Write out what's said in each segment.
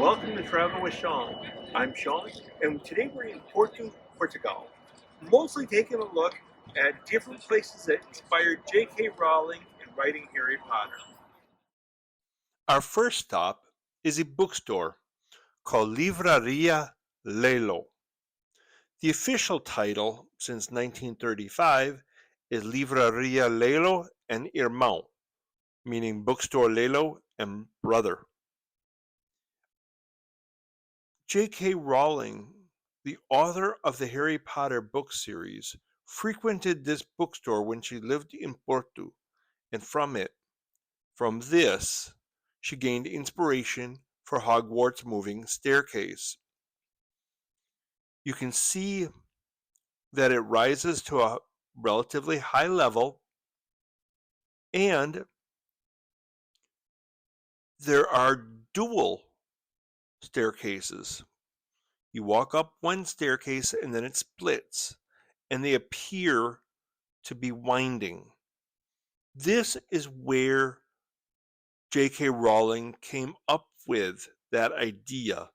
Welcome to Travel with Sean. I'm Sean, and today we're in Porto, Portugal, mostly taking a look at different places that inspired J.K. Rowling in writing Harry Potter. Our first stop is a bookstore called Livraria Lello. The official title since 1935 is Livraria Lello and Irmão, meaning Bookstore Lello and Brother. J.K. Rowling, the author of the Harry Potter book series, frequented this bookstore when she lived in Porto, and from this, she gained inspiration for Hogwarts' moving staircase. You can see that it rises to a relatively high level, and there are dual staircases. You walk up one staircase and then it splits, and they appear to be winding. This is where J.K. Rowling came up with that idea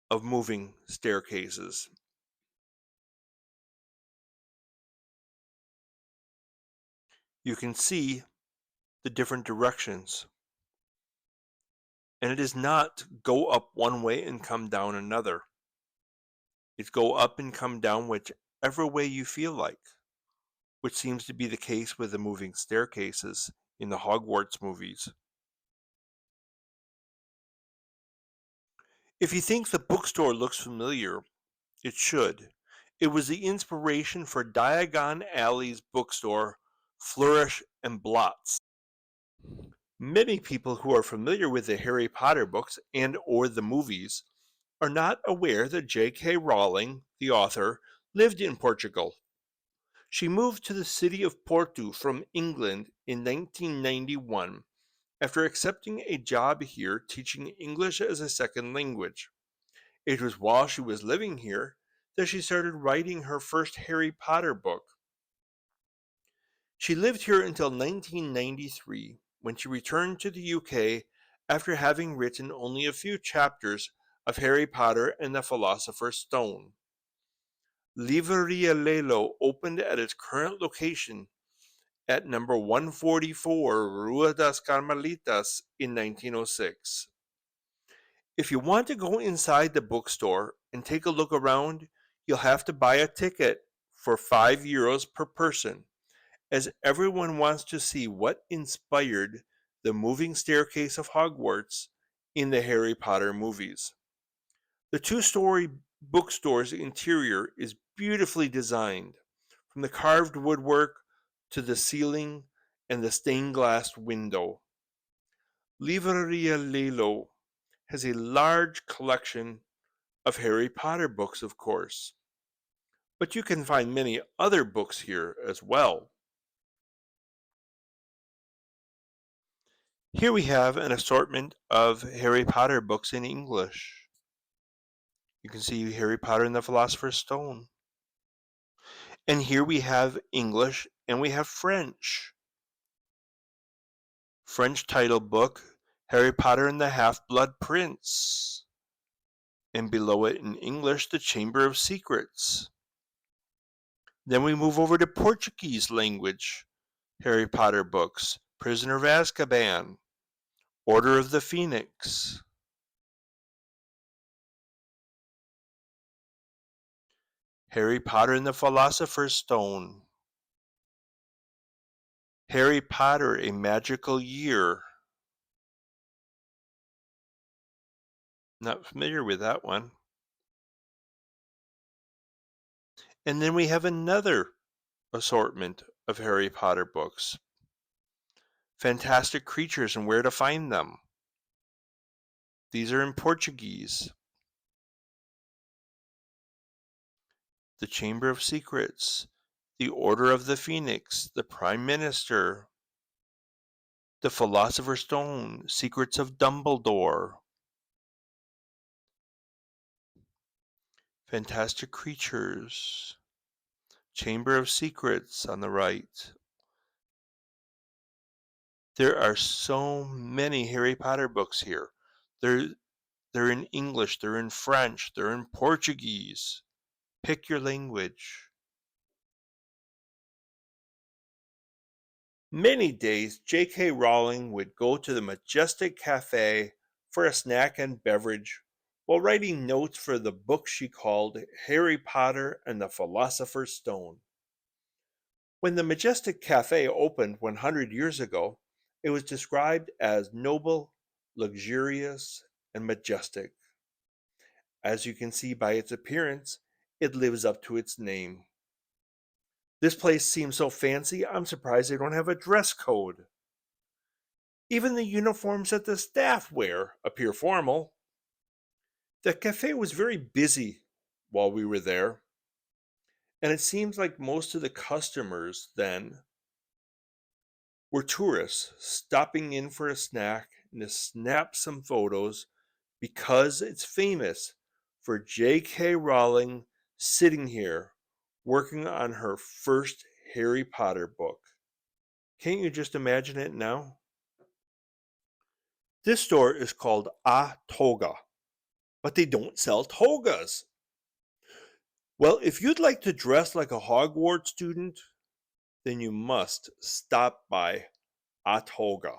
of moving staircases. You can see the different directions. And it is not go up one way and come down another. It's go up and come down whichever way you feel like, which seems to be the case with the moving staircases in the Hogwarts movies. If you think the bookstore looks familiar, it should. It was the inspiration for Diagon Alley's bookstore, Flourish and Blots. Many people who are familiar with the Harry Potter books and or the movies are not aware that J.K. Rowling, the author, lived in Portugal. She moved to the city of Porto from England in 1991 after accepting a job here teaching English as a second language. It was while she was living here that she started writing her first Harry Potter book. She lived here until 1993 when she returned to the UK after having written only a few chapters of Harry Potter and the Philosopher's Stone. Livraria Lello opened at its current location at number 144 Rua das Carmelitas in 1906. If you want to go inside the bookstore and take a look around, you'll have to buy a ticket for €5 per person, as everyone wants to see what inspired the moving staircase of Hogwarts in the Harry Potter movies. The two-story bookstore's interior is beautifully designed, from the carved woodwork to the ceiling and the stained glass window. Livraria Lello has a large collection of Harry Potter books, of course, but you can find many other books here as well. Here we have an assortment of Harry Potter books in English. You can see Harry Potter and the Philosopher's Stone. And here we have English and we have French. French title book, Harry Potter and the Half-Blood Prince. And below it in English, The Chamber of Secrets. Then we move over to Portuguese language Harry Potter books, Prisoner of Azkaban, Order of the Phoenix. Harry Potter and the Philosopher's Stone. Harry Potter, A Magical Year. Not familiar with that one. And then we have another assortment of Harry Potter books. Fantastic Creatures and Where to Find Them. These are in Portuguese. The Chamber of Secrets, The Order of the Phoenix, The Prime Minister, The Philosopher's Stone, Secrets of Dumbledore. Fantastic Creatures, Chamber of Secrets on the right. There are so many Harry Potter books here. They're in English, they're in French, they're in Portuguese. Pick your language. Many days, J.K. Rowling would go to the Majestic Café for a snack and beverage while writing notes for the book she called Harry Potter and the Philosopher's Stone. When the Majestic Café opened 100 years ago, it was described as noble, luxurious, and majestic. As you can see by its appearance, it lives up to its name. This place seems so fancy, I'm surprised they don't have a dress code. Even the uniforms that the staff wear appear formal. The cafe was very busy while we were there, and it seems like most of the customers then were tourists stopping in for a snack and to snap some photos because it's famous for J.K. Rowling sitting here working on her first Harry Potter book. Can't you just imagine it now? This store is called A Toga, but they don't sell togas. Well, if you'd like to dress like a Hogwarts student, then you must stop by A Toga.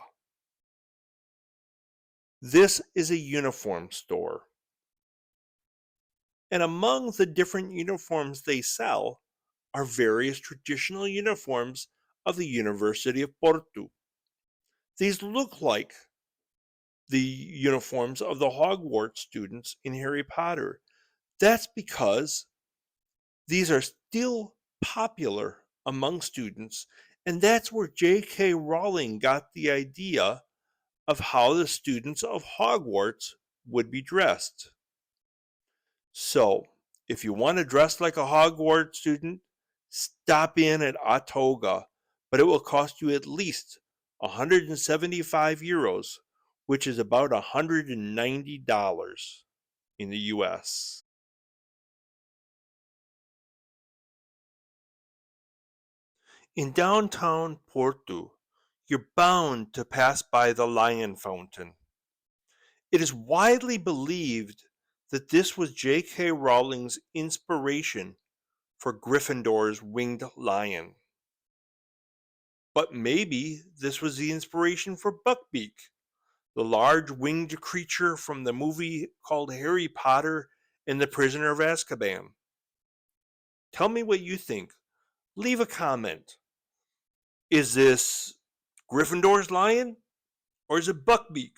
This is a uniform store. And among the different uniforms they sell are various traditional uniforms of the University of Porto. These look like the uniforms of the Hogwarts students in Harry Potter. That's because these are still popular among students, and that's where J.K. Rowling got the idea of how the students of Hogwarts would be dressed. So, if you want to dress like a Hogwarts student, stop in at A Toga, but it will cost you at least 175 euros, which is about $190 in the US. In downtown Porto, you're bound to pass by the Lion Fountain. It is widely believed that this was J.K. Rowling's inspiration for Gryffindor's winged lion. But maybe this was the inspiration for Buckbeak, the large winged creature from the movie called Harry Potter and the Prisoner of Azkaban. Tell me what you think. Leave a comment. Is this Gryffindor's lion? Or is it Buckbeak?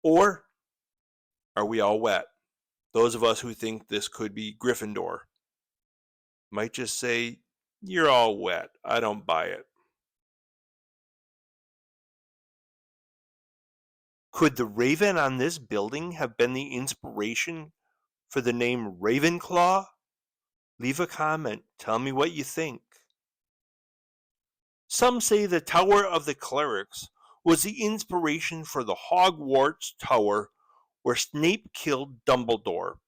Or are we all wet? Those of us who think this could be Gryffindor might just say, "You're all wet. I don't buy it." Could the raven on this building have been the inspiration for the name Ravenclaw? Leave a comment. Tell me what you think. Some say the Tower of the Clerics was the inspiration for the Hogwarts Tower where Snape killed Dumbledore.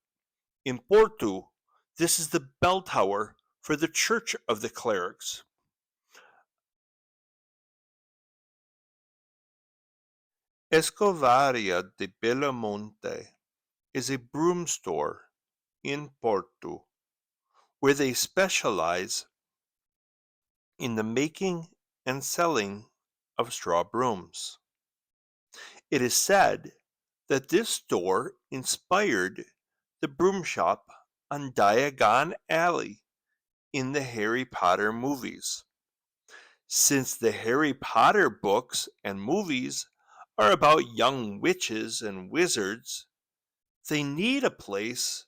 In Porto, this is the bell tower for the Church of the Clerics. Escovaria de Belamonte is a broom store in Porto where they specialize in the making and selling of straw brooms. It is said that this store inspired the broom shop on Diagon Alley in the Harry Potter movies. Since the Harry Potter books and movies are about young witches and wizards, they need a place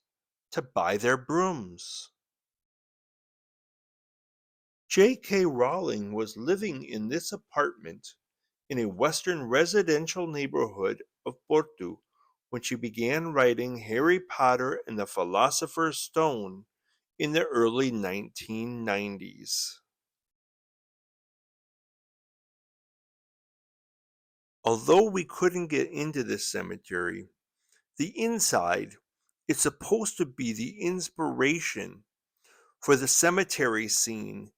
to buy their brooms. J.K. Rowling was living in this apartment in a western residential neighborhood of Porto when she began writing Harry Potter and the Philosopher's Stone in the early 1990s. Although we couldn't get into this cemetery, the inside is supposed to be the inspiration for the cemetery scene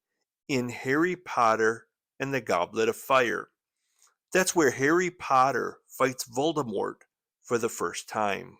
in Harry Potter and the Goblet of Fire. That's where Harry Potter fights Voldemort for the first time.